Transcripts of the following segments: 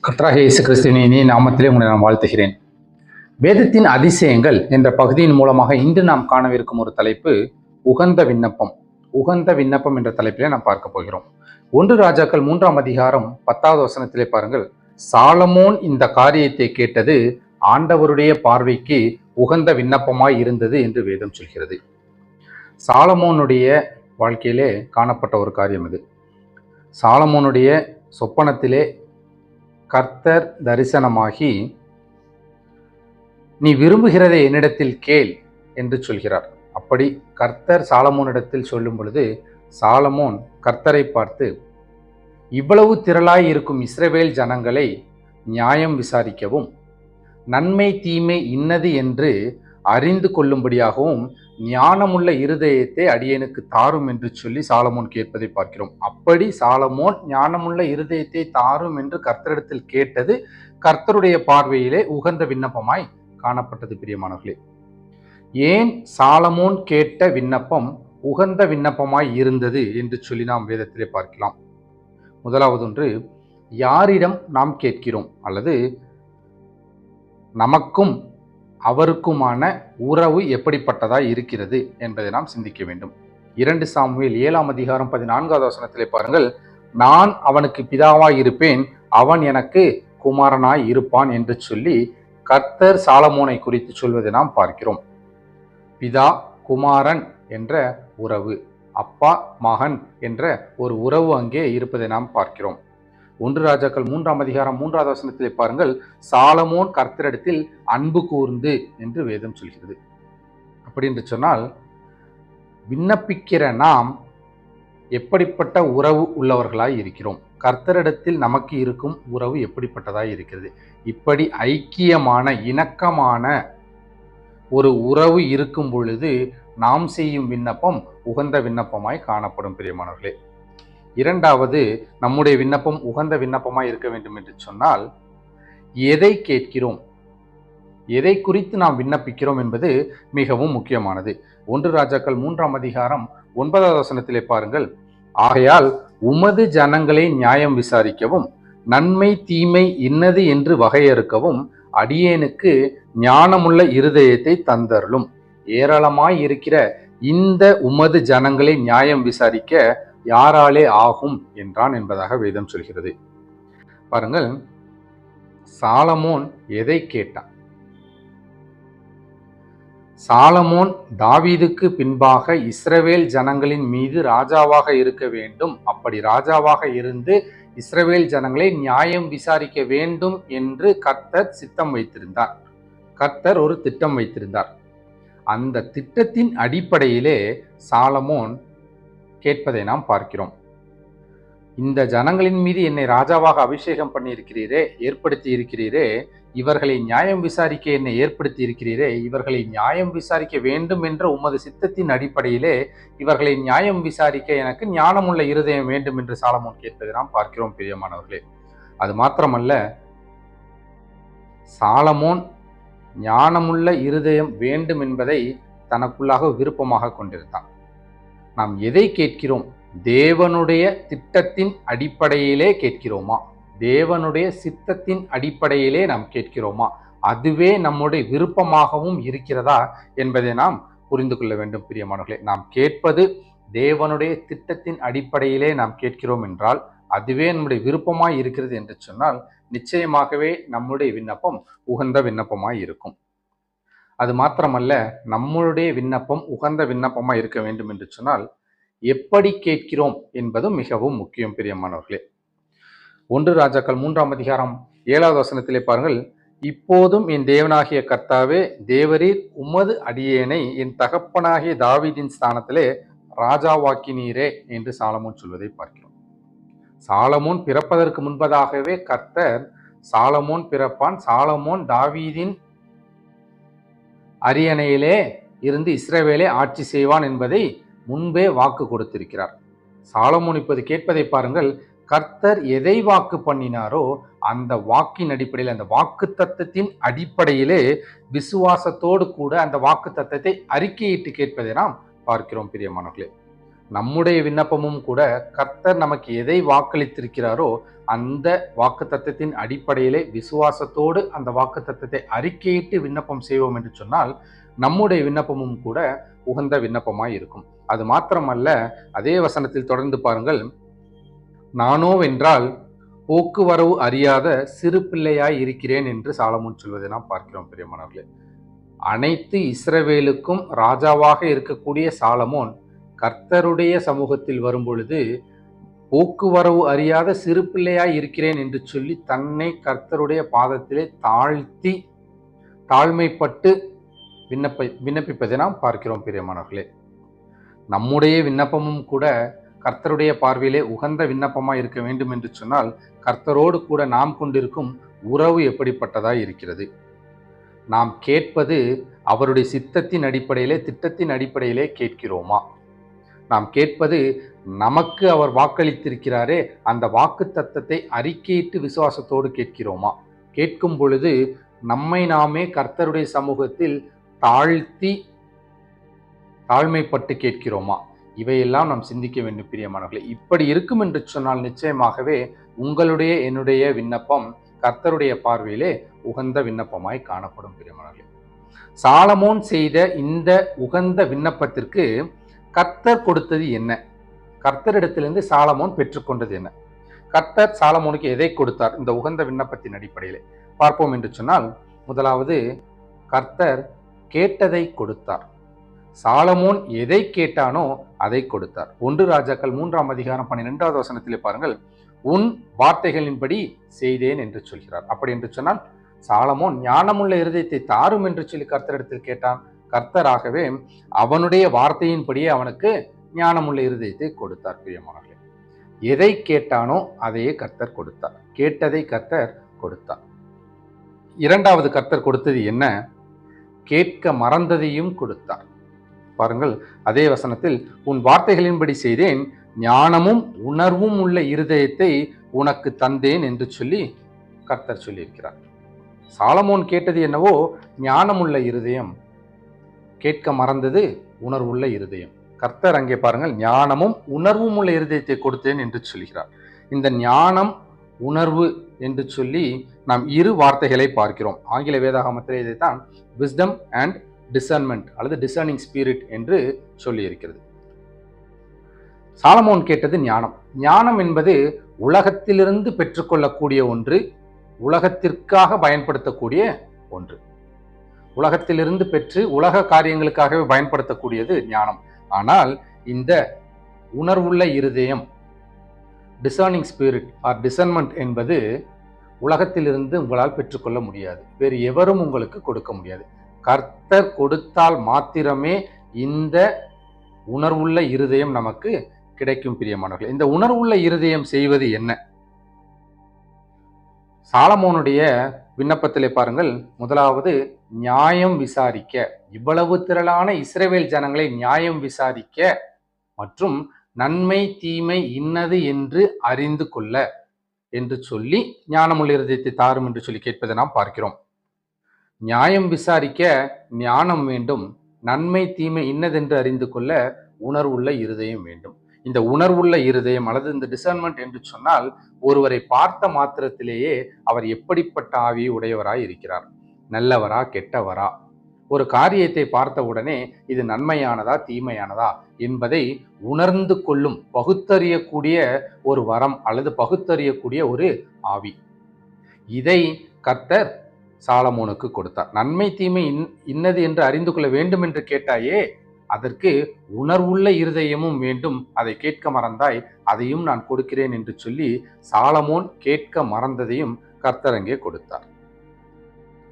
கர்த்தராகிய இயேசு கிறிஸ்துவின் இனிய நாமத்திலே உங்களை நான் வாழ்த்துகிறேன். வேதத்தின் அதிசயங்கள் என்ற பகுதியின் மூலமாக இன்று நாம் காணவிருக்கும் ஒரு தலைப்பு உகந்த விண்ணப்பம். உகந்த விண்ணப்பம் என்ற தலைப்பிலே நாம் பார்க்க போகிறோம். 1 ராஜாக்கள் 3ஆம் அதிகாரம் 10வது வசனத்திலே பாருங்கள். சாலமோன் இந்த காரியத்தை கேட்டது ஆண்டவருடைய பார்வைக்கு உகந்த விண்ணப்பமாய் இருந்தது என்று வேதம் சொல்கிறது. சாலமோனுடைய வாழ்க்கையிலே காணப்பட்ட ஒரு காரியம் இது. சாலமோனுடைய சொப்பனத்திலே கர்த்தர் தரிசனமாகி, நீ விரும்புகிறதை என்னிடத்தில் கேள் என்று சொல்கிறார். அப்படி கர்த்தர் சாலமோனிடத்தில் சொல்லும் பொழுது சாலமோன் கர்த்தரை பார்த்து, இவ்வளவு திரளாய் இருக்கும் இஸ்ரவேல் ஜனங்களை நியாயம் விசாரிக்கவும் நன்மை தீமை இன்னது என்று அறிந்து கொள்ளும்படியாகவும் ஞானமுள்ள இருதயத்தை அடியேனுக்கு தாரும் என்று சொல்லி சாலமோன் கேட்பதை பார்க்கிறோம். அப்படி சாலமோன் ஞானமுள்ள இருதயத்தை தாரும் என்று கர்த்தரிடத்தில் கேட்டது கர்த்தருடைய பார்வையிலே உகந்த விண்ணப்பமாய் காணப்பட்டது. பிரியமானவர்களே, ஏன் சாலமோன் கேட்ட விண்ணப்பம் உகந்த விண்ணப்பமாய் இருந்தது என்று சொல்லி நாம் வேதத்திலே பார்க்கலாம். முதலாவது ஒன்று, யாரிடம் நாம் கேட்கிறோம் அல்லது நமக்கும் அவருக்குமான உறவு எப்படிப்பட்டதாய் இருக்கிறது என்பதை நாம் சிந்திக்க வேண்டும். 2 சாமுவேல் 7ஆம் அதிகாரம் 14வது வசனத்திலே பாருங்கள். நான் அவனுக்கு பிதாவாய் இருப்பேன், அவன் எனக்கு குமாரனாய் இருப்பான் என்று சொல்லி கர்த்தர் சாலமோனை குறித்து சொல்வதை நாம் பார்க்கிறோம். பிதா குமாரன் என்ற உறவு, அப்பா மகன் என்ற ஒரு உறவு அங்கே இருப்பதை நாம் பார்க்கிறோம். 1 ராஜாக்கள் 3ஆம் அதிகாரம் 3வது வசனத்திலே பாருங்கள். சாலமோன் கர்த்தரிடத்தில் அன்பு கூர்ந்து என்று வேதம் சொல்கிறது. அப்படி என்று சொன்னால், விண்ணப்பிக்கிற நாம் எப்படிப்பட்ட உறவு உள்ளவர்களாய் இருக்கிறோம், கர்த்தரிடத்தில் நமக்கு இருக்கும் உறவு எப்படிப்பட்டதாய் இருக்கிறது. இப்படி ஐக்கியமான இணக்கமான ஒரு உறவு இருக்கும் பொழுது நாம் செய்யும் விண்ணப்பம் உகந்த விண்ணப்பமாய் காணப்படும். பிரியமானவர்களே, இரண்டாவது, நம்முடைய விண்ணப்பம் உகந்த விண்ணப்பமாய் இருக்க வேண்டும் என்று சொன்னால், எதை கேட்கிறோம், எதை குறித்து நாம் விண்ணப்பிக்கிறோம் என்பது மிகவும் முக்கியமானது. 1 ராஜாக்கள் 3ஆம் அதிகாரம் 9வது வசனத்திலே பாருங்கள். ஆகையால் உமது ஜனங்களை நியாயம் விசாரிக்கவும் நன்மை தீமை இன்னது என்று வகையறுக்கவும் அடியேனுக்கு ஞானமுள்ள இருதயத்தை தந்தருளும். ஏராளமாய் இருக்கிற இந்த உமது ஜனங்களை நியாயம் விசாரிக்க யாராலே ஆகும் என்றான் என்பதாக வேதம் சொல்கிறது. பாருங்கள், சாலமோன் எதை கேட்டான்? சாலமோன் தாவீதுக்கு பின்பாக இஸ்ரவேல் ஜனங்களின் மீது ராஜாவாக இருக்க வேண்டும், அப்படி ராஜாவாக இருந்து இஸ்ரவேல் ஜனங்களை நியாயம் விசாரிக்க வேண்டும் என்று கர்த்தர் சித்தம் வைத்திருந்தார். கர்த்தர் ஒரு திட்டம் வைத்திருந்தார். அந்த திட்டத்தின் அடிப்படையிலே சாலமோன் கேட்பதை நாம் பார்க்கிறோம். இந்த ஜனங்களின் மீது என்னை ராஜாவாக அபிஷேகம் பண்ணி இருக்கிறீரே, ஏற்படுத்தி இருக்கிறீரே, இவர்களை நியாயம் விசாரிக்க என்னை ஏற்படுத்தி இருக்கிறீரே, இவர்களை நியாயம் விசாரிக்க வேண்டும் என்ற உமது சித்தத்தின் அடிப்படையிலே இவர்களை நியாயம் விசாரிக்க எனக்கு ஞானமுள்ள இருதயம் வேண்டும் என்று சாலமோன் கேட்பதை நாம் பார்க்கிறோம். பிரியமானவர்களே, அது மாத்திரமல்ல, சாலமோன் ஞானமுள்ள இருதயம் வேண்டும் என்பதை தனக்குள்ளாக விருப்பமாக கொண்டிருந்தான். நாம் எதை கேட்கிறோம்? தேவனுடைய திட்டத்தின் அடிப்படையிலே கேட்கிறோமா? தேவனுடைய சித்தத்தின் அடிப்படையிலே நாம் கேட்கிறோமா? அதுவே நம்முடைய விருப்பமாகவும் இருக்கிறதா என்பதை நாம் புரிந்து கொள்ள வேண்டும். பிரியமானவர்களே, நாம் கேட்பது தேவனுடைய திட்டத்தின் அடிப்படையிலே நாம் கேட்கிறோம் என்றால், அதுவே நம்முடைய விருப்பமாய் இருக்கிறது என்று சொன்னால், நிச்சயமாகவே நம்முடைய விண்ணப்பம் உகந்த விண்ணப்பமாய் இருக்கும். அது மாத்திரமல்ல, நம்மளுடைய விண்ணப்பம் உகந்த விண்ணப்பமாக இருக்க வேண்டும் என்று சொன்னால் எப்படி கேட்கிறோம் என்பதும் மிகவும் முக்கியம். பிரியமானவர்களே, 1 ராஜாக்கள் 3ஆம் அதிகாரம் 7வது வசனத்திலே பாருங்கள். இப்போதும் என் தேவனாகிய கர்த்தாவே, தேவரீர் உமது அடியேனை என் தகப்பனாகிய தாவீதின் ஸ்தானத்திலே ராஜாவாக்கினீரே என்று சாலமோன் சொல்வதை பார்க்கிறோம். சாலமோன் பிறப்பதற்கு முன்பதாகவே கர்த்தர் சாலமோன் பிறப்பான், சாலமோன் தாவீதின் அரியணையிலே இருந்து இஸ்ரவேலை ஆட்சி செய்வான் என்பதை முன்பே வாக்கு கொடுத்திருக்கிறார். சாலமோன் இப்போது கேட்பதை பாருங்கள். கர்த்தர் எதை வாக்கு பண்ணினாரோ அந்த வாக்கின் அடிப்படையில், அந்த வாக்கு தத்தத்தின் அடிப்படையிலே விசுவாசத்தோடு கூட அந்த வாக்கு தத்தத்தை அறிக்கையிட்டு கேட்பதை நாம் பார்க்கிறோம். பிரியமானவர்களே, நம்முடைய விண்ணப்பமும் கூட கர்த்தர் நமக்கு எதை வாக்களித்திருக்கிறாரோ அந்த வாக்குத்தத்தத்தின் அடிப்படையிலே விசுவாசத்தோடு அந்த வாக்குத்தத்தத்தை அறிக்கையிட்டு விண்ணப்பம் செய்வோம் என்று சொன்னால் நம்முடைய விண்ணப்பமும் கூட உகந்த விண்ணப்பமாய் இருக்கும். அது மாத்திரமல்ல, அதே வசனத்தில் தொடர்ந்து பாருங்கள், நானோவென்றால் போக்குவரவு அறியாத சிறு பிள்ளையாய் இருக்கிறேன் என்று சாலமோன் சொல்வதை நாம் பார்க்கிறோம். பிரியமானவர்களே, அனைத்து இஸ்ரவேலுக்கும் ராஜாவாக இருக்கக்கூடிய சாலமோன் கர்த்தருடைய சமூகத்தில் வரும்பொழுது போக்குவரவு அறியாத சிறு பிள்ளையாய் இருக்கிறேன் என்று சொல்லி தன்னை கர்த்தருடைய பாதத்திலே தாழ்த்தி தாழ்மைப்பட்டு விண்ணப்பிப்பதை நாம் பார்க்கிறோம். பிரியமானவர்களே, நம்முடைய விண்ணப்பமும் கூட கர்த்தருடைய பார்வையிலே உகந்த விண்ணப்பமாய் இருக்க வேண்டும் என்று சொன்னால் கர்த்தரோடு கூட நாம் கொண்டிருக்கும் உறவு எப்படிப்பட்டதாய் இருக்கிறது? நாம் கேட்பது அவருடைய சித்தத்தின் அடிப்படையிலே, திட்டத்தின் அடிப்படையிலே கேட்கிறோமா? நாம் கேட்பது நமக்கு அவர் வாக்களித்திருக்கிறாரே அந்த வாக்கு தத்தத்தை அறிக்கையிட்டு விசுவாசத்தோடு கேட்கிறோமா? கேட்கும் பொழுது நம்மை நாமே கர்த்தருடைய சமூகத்தில் தாழ்மைப்பட்டு கேட்கிறோமா? இவையெல்லாம் நாம் சிந்திக்க வேண்டும். பிரியமானவர்களே, இப்படி இருக்கும் என்று சொன்னால் நிச்சயமாகவே உங்களுடைய என்னுடைய விண்ணப்பம் கர்த்தருடைய பார்வையிலே உகந்த விண்ணப்பமாய் காணப்படும். பிரியமானவர்களே, சாலமோன் செய்த இந்த உகந்த விண்ணப்பத்திற்கு கர்த்தர் கொடுத்தது என்ன? கர்த்தரிடத்திலிருந்து சாலமோன் பெற்றுக்கொண்டது என்ன? கர்த்தர் சாலமோனுக்கு எதை கொடுத்தார்? இந்த உகந்த விண்ணப்பத்தின் அடிப்படையிலே பார்ப்போம் என்று சொன்னால், முதலாவது கர்த்தர் கேட்டதை கொடுத்தார். சாலமோன் எதை கேட்டானோ அதை கொடுத்தார். 1 ராஜாக்கள் 3ஆம் அதிகாரம் 12வது வசனத்திலே பாருங்கள், உன் வார்த்தைகளின்படி செய்தேன் என்று சொல்கிறார். அப்படி என்று சொன்னால் சாலமோன் ஞானமுள்ள இருதயத்தை தாரும் என்று சொல்லி கர்த்தரிடத்தில் கேட்டான். கர்த்தராகவே அவனுடைய வார்த்தையின்படியே அவனுக்கு ஞானமுள்ள இருதயத்தை கொடுத்தார். பிரியமானவர்களே, எதை கேட்டானோ அதையே கர்த்தர் கொடுத்தார். கேட்டதை கர்த்தர் கொடுத்தார். இரண்டாவது கர்த்தர் கொடுத்தது என்ன? கேட்க மறந்ததையும் கொடுத்தார். பாருங்கள், அதே வசனத்தில் உன் வார்த்தைகளின்படி செய்தேன், ஞானமும் உணர்வும் உள்ள இருதயத்தை உனக்கு தந்தேன் என்று சொல்லி கர்த்தர் சொல்லியிருக்கிறார். சாலமோன் கேட்டது என்னவோ ஞானமுள்ள இருதயம், கேட்க மறந்தது உணர்வுள்ள இருதயம். கர்த்தர் அங்கே பாருங்கள், ஞானமும் உணர்வும் உள்ள இருதயத்தை கொடுத்தேன் என்று சொல்கிறார். இந்த ஞானம் உணர்வு என்று சொல்லி நாம் 2 வார்த்தைகளை பார்க்கிறோம். ஆங்கில வேதாகமத்திலே இதைத்தான் விஸ்டம் அண்ட் டிசர்ன்மெண்ட் அல்லது டிசர்னிங் ஸ்பிரிட் என்று சொல்லி இருக்கிறது. சாலமோன் கேட்டது ஞானம். ஞானம் என்பது உலகத்திலிருந்து பெற்றுக்கொள்ளக்கூடிய ஒன்று, உலகத்திற்காக பயன்படுத்தக்கூடிய ஒன்று. உலகத்திலிருந்து பெற்று உலக காரியங்களுக்காகவே பயன்படுத்தக்கூடியது ஞானம். ஆனால் இந்த உணர்வுள்ள இருதயம், டிசர்னிங் ஸ்பிரிட் ஆர் டிசர்ன்மெண்ட் என்பது உலகத்திலிருந்து உங்களால் பெற்றுக்கொள்ள முடியாது. வேறு எவரும் உங்களுக்கு கொடுக்க முடியாது. கர்த்தர் கொடுத்தால் மாத்திரமே இந்த உணர்வுள்ள இருதயம் நமக்கு கிடைக்கும். பிரியமானவர்களே, இந்த உணர்வுள்ள இருதயம் செய்வது என்ன? சாலமோனுடைய விண்ணப்பத்திலே பாருங்கள், முதலாவது நியாயம் விசாரிக்க, இவ்வளவு திரளான இஸ்ரவேல் ஜனங்களை நியாயம் விசாரிக்க மற்றும் நன்மை தீமை இன்னது என்று அறிந்து கொள்ள என்று சொல்லி ஞானமுள்ள இருதயத்தை தாரும் என்று சொல்லி கேட்பதை நாம் பார்க்கிறோம். நியாயம் விசாரிக்க ஞானம் வேண்டும், நன்மை தீமை இன்னதென்று அறிந்து கொள்ள உணர்வுள்ள இருதயம் வேண்டும். இந்த உணர்வுள்ள இருதயம் அல்லது இந்த டிசர்ன்மெண்ட் என்று சொன்னால் ஒருவரை பார்த்த மாத்திரத்திலேயே அவர் எப்படிப்பட்ட ஆவியை உடையவராய் இருக்கிறார், நல்லவரா கெட்டவரா, ஒரு காரியத்தை பார்த்த உடனே இது நன்மையானதா தீமையானதா என்பதை உணர்ந்து கொள்ளும் பகுத்தறியக்கூடிய ஒரு வரம் அல்லது பகுத்தறியக்கூடிய ஒரு ஆவி. இதை கர்த்தர் சாலமோனுக்கு கொடுத்தார். நன்மை தீமை இன்னது என்று அறிந்து கொள்ள வேண்டும் என்று கேட்டாயே, அதற்கு உணர்வுள்ள இருதயமும் வேண்டும். அதை கேட்க மறந்தாய், அதையும் நான் கொடுக்கிறேன் என்று சொல்லி சாலமோன் கேட்க மறந்ததையும் கர்த்தர் அங்கே கொடுத்தார்.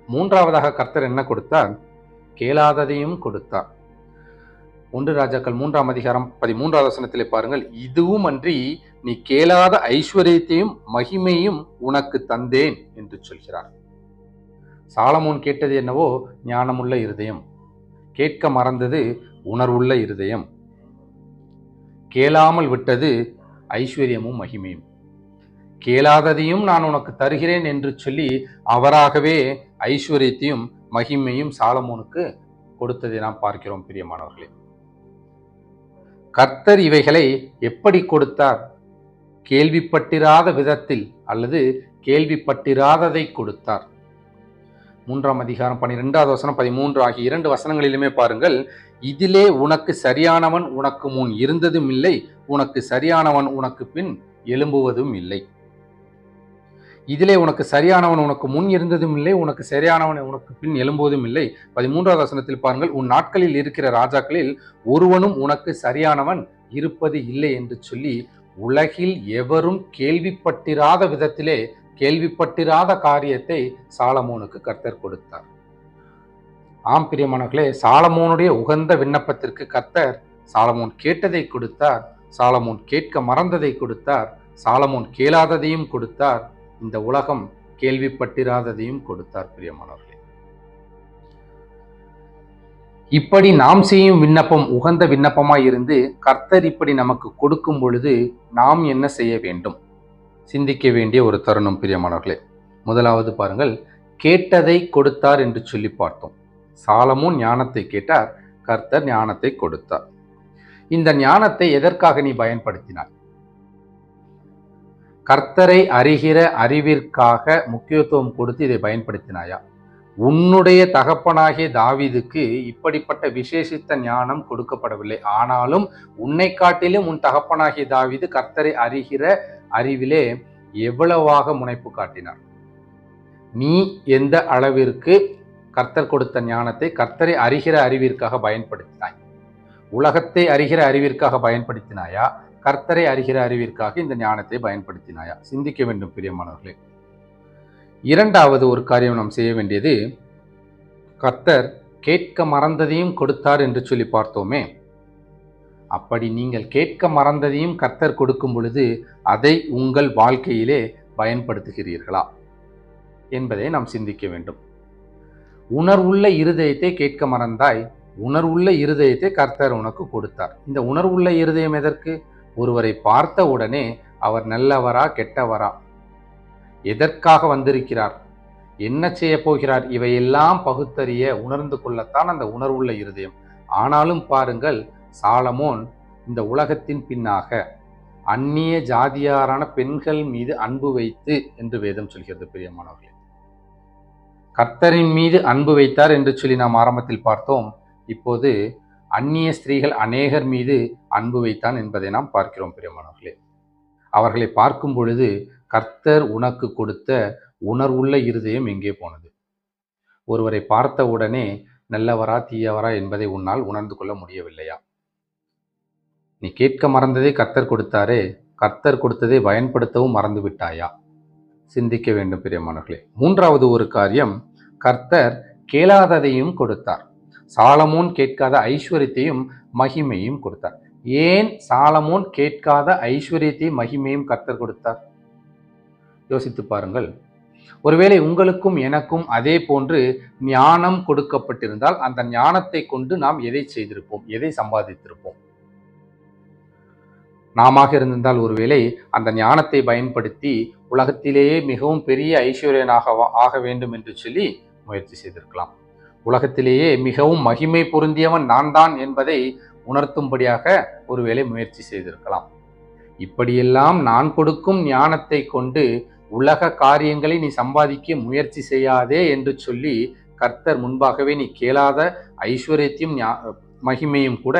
மூன்றாவதாக கர்த்தர் என்ன கொடுத்தார்? கேளாததையும் கொடுத்தார். 1 ராஜாக்கள் 3ஆம் அதிகாரம் 13வது வசனத்திலே பாருங்கள், இதுவும் அன்றி நீ கேளாத ஐஸ்வர்யத்தையும் மகிமையும் உனக்கு தந்தேன் என்று சொல்கிறார். சாலமோன் கேட்டது என்னவோ ஞானமுள்ள இருதயம், கேட்க மறந்தது உணர்வுள்ள இருதயம், கேளாமல் விட்டது ஐஸ்வர்யமும் மகிமையும். கேளாததையும் நான் உனக்கு தருகிறேன் என்று சொல்லி அவராகவே ஐஸ்வர்யத்தையும் மகிமையும் சாலமோனுக்கு கொடுத்ததை நாம் பார்க்கிறோம். பிரியமானவர்களே, கர்த்தர் இவைகளை எப்படி கொடுத்தார்? கேள்விப்பட்டிராத விதத்தில் அல்லது கேள்விப்பட்டிராததை கொடுத்தார். 3ஆம் அதிகாரம் 12வது வசனம் 13 ஆகிய 2 வசனங்களிலுமே பாருங்கள், இதிலே உனக்கு சரியானவன் உனக்கு முன் இருந்ததும் இல்லை, உனக்கு சரியானவன் உனக்கு பின் எழும்புவதும் இல்லை. இதிலே உனக்கு சரியானவன் உனக்கு முன் இருந்ததும் இல்லை, உனக்கு சரியானவன் உனக்கு பின் எழும்புவதும் இல்லை. 13வது வசனத்தில் பாருங்கள், உன் நாட்களில் இருக்கிற ராஜாக்களில் ஒருவனும் உனக்கு சரியானவன் இருப்பது இல்லை என்று சொல்லி, உலகில் எவரும் கேள்விப்பட்டிராத விதத்திலே கேள்விப்பட்டிராத காரியத்தை சாலமோனுக்கு கர்த்தர் கொடுத்தார். ஆம் பிரியமானவர்களே, சாலமோனுடைய உகந்த விண்ணப்பத்திற்கு கர்த்தர் சாலமோன் கேட்டதை கொடுத்தார், சாலமோன் கேட்க மறந்ததை கொடுத்தார், சாலமோன் கேளாததையும் கொடுத்தார், இந்த உலகம் கேள்விப்பட்டிராததையும் கொடுத்தார். பிரியமானவர்களே, இப்படி நாம் செய்யும் விண்ணப்பம் உகந்த விண்ணப்பமாய் இருந்து கர்த்தர் இப்படி நமக்கு கொடுக்கும் பொழுது நாம் என்ன செய்ய வேண்டும்? சிந்திக்க வேண்டிய ஒரு தருணம் பிரியமானவர்களே. முதலாவது பாருங்கள், கேட்டதை கொடுத்தார் என்று சொல்லி பார்த்தோம். சாலமோன் ஞானத்தை கேட்டார், கர்த்தர் ஞானத்தை கொடுத்தார். இந்த ஞானத்தை எதற்காக நீ பயன்படுத்தினாய்? கர்த்தரை அறிகிற அறிவிற்காக முக்கியத்துவம் கொடுத்து இதை பயன்படுத்தினாயா? உன்னுடைய தகப்பனாகிய தாவீதுக்கு இப்படிப்பட்ட விசேஷித்த ஞானம் கொடுக்கப்படவில்லை. ஆனாலும் உன்னை காட்டிலும் உன் தகப்பனாகிய தாவீது கர்த்தரை அறிகிற அறிவிலே எவ்வளவாக முனைப்பு காட்டினார். நீ எந்த அளவிற்கு கர்த்தர் கொடுத்த ஞானத்தை கர்த்தரை அறிகிற அறிவிற்காக பயன்படுத்தினாய்? உலகத்தை அறிகிற அறிவிற்காக பயன்படுத்தினாயா? கர்த்தரை அறிகிற அறிவிற்காக இந்த ஞானத்தை பயன்படுத்தினாயா? சிந்திக்க வேண்டும் பிரியமானவர்களே. இரண்டாவது ஒரு காரியம் நாம் செய்ய வேண்டியது, கர்த்தர் கேட்க மறந்ததையும் கொடுத்தார் என்று சொல்லி பார்த்தோமே. அப்படி நீங்கள் கேட்க மறந்ததையும் கர்த்தர் கொடுக்கும் பொழுது அதை உங்கள் வாழ்க்கையிலே பயன்படுத்துகிறீர்களா என்பதை நாம் சிந்திக்க வேண்டும். உணர்வுள்ள இருதயத்தை கேட்க மறந்தாய், உணர்வுள்ள இருதயத்தை கர்த்தர் உனக்கு கொடுத்தார். இந்த உணர்வுள்ள இருதயம் எதற்கு? ஒருவரை பார்த்த உடனே அவர் நல்லவரா கெட்டவரா, எதற்காக வந்திருக்கிறார், என்ன செய்ய போகிறார், இவையெல்லாம் பகுத்தறிய உணர்ந்து கொள்ளத்தான் அந்த உணர்வுள்ள இருதயம். ஆனாலும் பாருங்கள், சாலமோன் இந்த உலகத்தின் பின்னாக அந்நிய ஜாதியாரான பெண்கள் மீது அன்பு வைத்து என்று வேதம் சொல்கிறது. பிரியமானவர்களே, கர்த்தரின் மீது அன்பு வைத்தார் என்று சொல்லி நாம் ஆரம்பத்தில் பார்த்தோம். இப்போது அந்நிய ஸ்திரீகள் அநேகர் மீது அன்பு வைத்தான் என்பதை நாம் பார்க்கிறோம். பிரியமானவர்களே, அவர்களை பார்க்கும் பொழுது கர்த்தர் உனக்கு கொடுத்த உணர்வுள்ள இருதயம் எங்கே போனது? ஒருவரை பார்த்த உடனே நல்லவரா தீயவரா என்பதை உன்னால் உணர்ந்து கொள்ள முடியவில்லையா? நீ கேட்க மறந்ததை கர்த்தர் கொடுத்தாரே, கர்த்தர் கொடுத்ததை பயன்படுத்தவும் மறந்து விட்டாயா? சிந்திக்க வேண்டும் பிரியமானவர்களே. மூன்றாவது ஒரு காரியம், கர்த்தர் கேளாததையும் கொடுத்தார். சாலமோன் கேட்காத ஐஸ்வர்யத்தையும் மகிமையும் கொடுத்தார். ஏன் சாலமோன் கேட்காத ஐஸ்வர்யத்தையும் மகிமையும் கர்த்தர் கொடுத்தார்? யோசித்து பாருங்கள். ஒருவேளை உங்களுக்கும் எனக்கும் அதே போன்று ஞானம் கொடுக்கப்பட்டிருந்தால் அந்த ஞானத்தை கொண்டு நாம் எதை செய்திருப்போம், எதை சம்பாதித்திருப்போம்? நாம இருந்திருந்தால் ஒருவேளை அந்த ஞானத்தை பயன்படுத்தி உலகத்திலேயே மிகவும் பெரிய ஐஸ்வர்யனாக ஆக வேண்டும் என்று சொல்லி முயற்சி செய்திருக்கலாம். உலகத்திலேயே மிகவும் மகிமை பொருந்தியவன் நான் தான் என்பதை உணர்த்தும்படியாக ஒருவேளை முயற்சி செய்திருக்கலாம். இப்படியெல்லாம் நான் கொடுக்கும் ஞானத்தை கொண்டு உலக காரியங்களை நீ சம்பாதிக்க முயற்சி செய்யாதே என்று சொல்லி கர்த்தர் முன்பாகவே நீ கேளாத ஐஸ்வர்யத்தையும் மகிமையும் கூட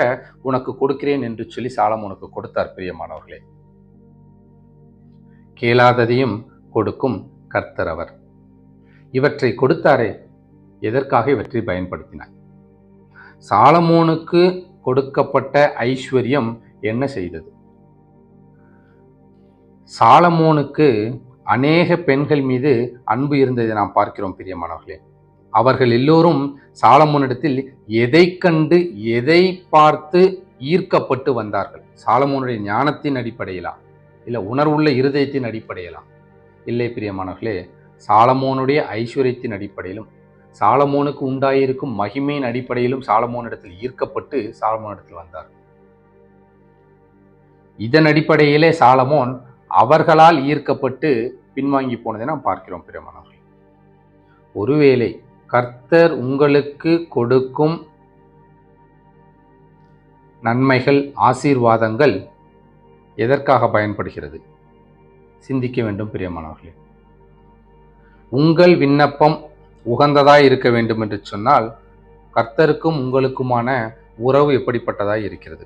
உனக்கு கொடுக்கிறேன் என்று சொல்லி சாலமோனுக்கு கொடுத்தார். பிரியமானவர்களே, கேளாததையும் கொடுக்கும் கர்த்தர் அவர். இவற்றை கொடுத்தாரே, எதற்காக இவற்றை பயன்படுத்தினார்? சாலமோனுக்கு கொடுக்கப்பட்ட ஐஸ்வர்யம் என்ன செய்தது? சாலமோனுக்கு அநேக பெண்கள் மீது அன்பு இருந்ததை நாம் பார்க்கிறோம். பிரியமானவர்களே, அவர்கள் எல்லோரும் சாலமோனிடத்தில் எதை கண்டு எதை பார்த்து ஈர்க்கப்பட்டு வந்தார்கள்? சாலமோனுடைய ஞானத்தின் அடிப்படையிலா, இல்லை உணர்வுள்ள இருதயத்தின் அடிப்படையிலா? இல்லை பிரியமானவர்களே, சாலமோனுடைய ஐஸ்வர்யத்தின் அடிப்படையிலும் சாலமோனுக்கு உண்டாயிருக்கும் மகிமையின் அடிப்படையிலும் சாலமோனிடத்தில் ஈர்க்கப்பட்டு சாலமோனிடத்தில் வந்தார். இதன் அடிப்படையிலே சாலமோன் அவர்களால் ஈர்க்கப்பட்டு பின்வாங்கி போனதை நாம் பார்க்கிறோம். பிரியமானவர்களே, ஒருவேளை கர்த்தர் உங்களுக்கு கொடுக்கும் நன்மைகள், ஆசீர்வாதங்கள் எதற்காக பயன்படுகிறது? சிந்திக்க வேண்டும் பிரியமானவர்களே. உங்கள் விண்ணப்பம் உகந்ததாய் இருக்க வேண்டும் என்று சொன்னால் கர்த்தருக்கும் உங்களுக்குமான உறவு எப்படிப்பட்டதாய் இருக்கிறது?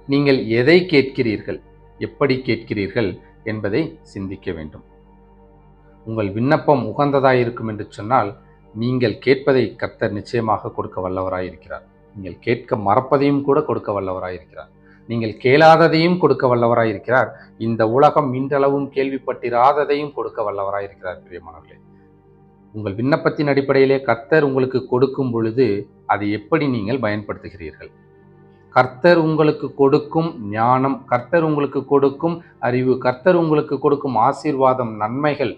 நீங்கள் எதை கேட்கிறீர்கள், எப்படி கேட்கிறீர்கள் என்பதை சிந்திக்க வேண்டும். உங்கள் விண்ணப்பம் உகந்ததாய் இருக்கும் என்று சொன்னால் நீங்கள் கேட்பதை கர்த்தர் நிச்சயமாக கொடுக்க வல்லவராய் இருக்கிறார். நீங்கள் கேட்க மறப்பதையும் கூட கொடுக்க வல்லவராய் இருக்கிறார். நீங்கள் கேளாததையும் கொடுக்க வல்லவராய் இருக்கிறார். இந்த உலகம் இன்றளவும் கேள்விப்பட்டிராததையும் கொடுக்க வல்லவராய் இருக்கிறார். பிரியமானவர்களே, உங்கள் விண்ணப்பத்தின் அடிப்படையிலே கர்த்தர் உங்களுக்கு கொடுக்கும் பொழுது அதை எப்படி நீங்கள் பயன்படுத்துகிறீர்கள்? கர்த்தர் உங்களுக்கு கொடுக்கும் ஞானம், கர்த்தர் உங்களுக்கு கொடுக்கும் அறிவு, கர்த்தர் உங்களுக்கு கொடுக்கும் ஆசீர்வாதம், நன்மைகள்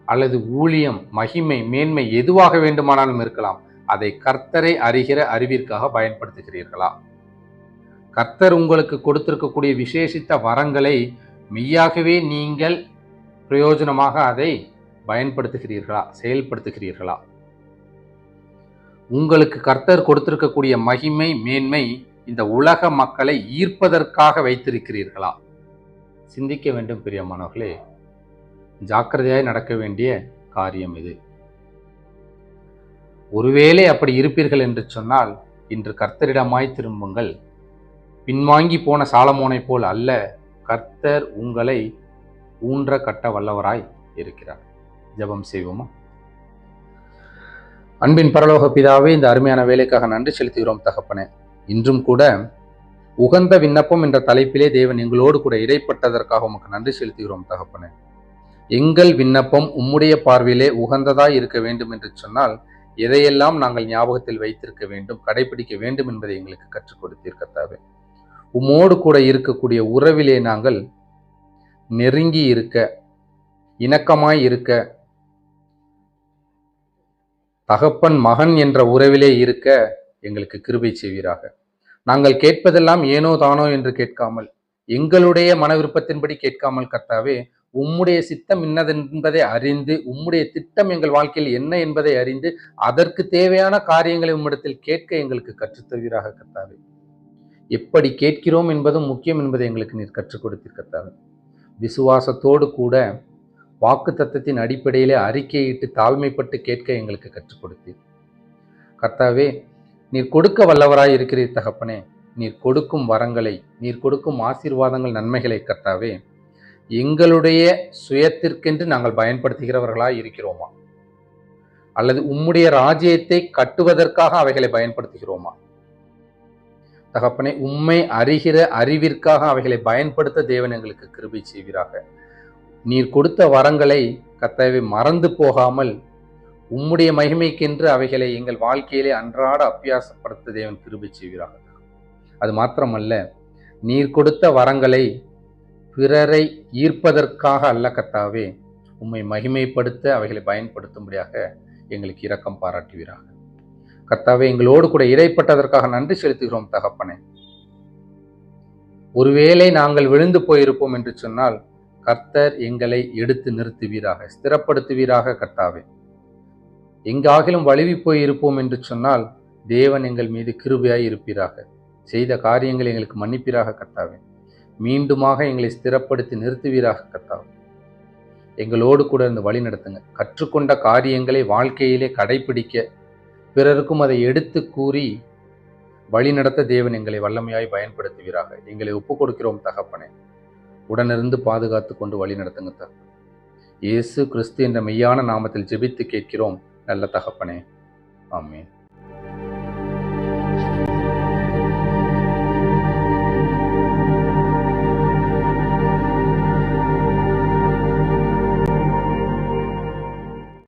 அல்லது ஊழியம், மகிமை, மேன்மை எதுவாக வேண்டுமானாலும் இருக்கலாம். அதை கர்த்தரை அறிகிற அறிவிற்காக பயன்படுத்துகிறீர்களா? கர்த்தர் உங்களுக்கு கொடுத்திருக்கக்கூடிய விசேஷித்த வரங்களை மெய்யாகவே நீங்கள் பிரயோஜனமாக அதை பயன்படுத்துகிறீர்களா, செயல்படுத்துகிறீர்களா? உங்களுக்கு கர்த்தர் கொடுத்திருக்கக்கூடிய மகிமை, மேன்மை இந்த உலக மக்களை ஈர்ப்பதற்காக வைத்திருக்கிறீர்களா? சிந்திக்க வேண்டும் பிரியமானவர்களே. ஜாக்கிரதையாய் நடக்க வேண்டிய காரியம் இது. ஒருவேளை அப்படி இருப்பீர்கள் என்று சொன்னால் இன்று கர்த்தரிடமாய் திரும்புங்கள். பின்வாங்கி போன சாலமோனை போல் அல்ல, கர்த்தர் உங்களை ஊன்ற கட்ட வல்லவராய் இருக்கிறார். ஜெபம் செய்வோமா? அன்பின் பரலோக பிதாவே, இந்த அருமையான வேலைக்காக நன்றி செலுத்துகிறோம் தகப்பனே. இன்றும் கூட உகந்த விண்ணப்பம் என்ற தலைப்பிலே தேவன் எங்களோடு கூட இடைப்பட்டதற்காக உமக்கு நன்றி செலுத்துகிறோம் தகப்பனே. எங்கள் விண்ணப்பம் உம்முடைய பார்வையிலே உகந்ததாய் இருக்க வேண்டும் என்று சொன்னால் எதையெல்லாம் நாங்கள் ஞாபகத்தில் வைத்திருக்க வேண்டும், கடைபிடிக்க வேண்டும் என்பதை எங்களுக்கு கற்றுக் கொடுத்தீர் கர்த்தாவே. உம்மோடு கூட இருக்கக்கூடிய உறவிலே நாங்கள் நெருங்கி இருக்க, இணக்கமாய் இருக்க, தகப்பன் மகன் என்ற உறவிலே இருக்க எங்களுக்கு கிருபை செய்வீராக. நாங்கள் கேட்பதெல்லாம் ஏனோ தானோ என்று கேட்காமல், எங்களுடைய மன விருப்பத்தின்படி கேட்காமல் கர்த்தாவே, உம்முடைய சித்தம் இன்னதென்பதை அறிந்து, உம்முடைய திட்டம் எங்கள் வாழ்க்கையில் என்ன என்பதை அறிந்து, அதற்கு தேவையான காரியங்களை உம்மிடத்தில் கேட்க எங்களுக்கு கற்றுத்தருவீராக கர்த்தாவே. எப்படி கேட்கிறோம் என்பதும் முக்கியம் என்பதை எங்களுக்கு நீர் கற்றுக் கொடுத்தீர் கர்த்தாவே. விசுவாசத்தோடு கூட வாக்கு தத்தத்தின் அடிப்படையிலே அறிக்கையிட்டு தாழ்மைப்பட்டு கேட்க எங்களுக்கு கற்றுக் கொடுத்தீர் கர்த்தாவே. நீர் கொடுக்க வல்லவராய் இருக்கிறீர் தகப்பனே. நீர் கொடுக்கும் வரங்களை, நீர் கொடுக்கும் ஆசீர்வாதங்கள், நன்மைகளை கர்த்தாவே எங்களுடைய சுயத்திற்கென்று நாங்கள் பயன்படுத்துகிறவர்களாய் இருக்கிறோமா, அல்லது உம்முடைய ராஜ்யத்தை கட்டுவதற்காக அவைகளை பயன்படுத்துகிறோமா? தகப்பனே, உம்மை அறிகிற அறிவிற்காக அவைகளை பயன்படுத்த தேவன் எங்களுக்கு கிருபை செய்வீராக. நீர் கொடுத்த வரங்களை கர்த்தாவே மறந்து போகாமல் உம்முடைய மகிமைக்கென்று அவைகளை எங்கள் வாழ்க்கையிலே அன்றாட அபியாசப்படுத்த தேவன் கிருபை செய்வீராக. அது மாத்திரமல்ல, நீர் கொடுத்த வரங்களை பிறரை ஈர்ப்பதற்காக அல்ல கர்த்தாவே, உம்மை மகிமைப்படுத்த அவைகளை பயன்படுத்தும்படியாக எங்களுக்கு இரக்கம் பாராட்டுவீராக. கர்த்தாவே, எங்களோடு கூட இடைப்பட்டதற்காக நன்றி செலுத்துகிறோம் தகப்பனே. ஒருவேளை நாங்கள் விழுந்து போயிருப்போம் என்று சொன்னால் கர்த்தர் எங்களை எடுத்து நிறுத்துவீராக, ஸ்திரப்படுத்துவீராக கர்த்தாவே. எங்காகிலும் வழுவி போயிருப்போம் என்று சொன்னால் தேவன் எங்கள் மீது கிருபையாய் இருப்பீராக. செய்த காரியங்களை எங்களுக்கு மன்னிப்பீராக கர்த்தாவே. மீண்டுமாக எங்களை ஸ்திரப்படுத்தி நிறுத்துவீராக கர்த்தாவே. எங்களோடு கூட இருந்து வழி நடத்துங்க. கற்றுக்கொண்ட காரியங்களை வாழ்க்கையிலே கடைபிடிக்க, பிறருக்கும் அதை எடுத்து கூறி வழி நடத்த தேவன் எங்களை வல்லமையாய் பயன்படுத்துவீராக. எங்களை ஒப்புக் கொடுக்கிறோம் தகப்பனே. உடனிருந்து பாதுகாத்து கொண்டு வழி நடத்துங்க தகப்பனே. இயேசு கிறிஸ்து என்ற மெய்யான நாமத்தில் ஜெபித்து கேட்கிறோம் நல்ல தகப்பனே. ஆமென்.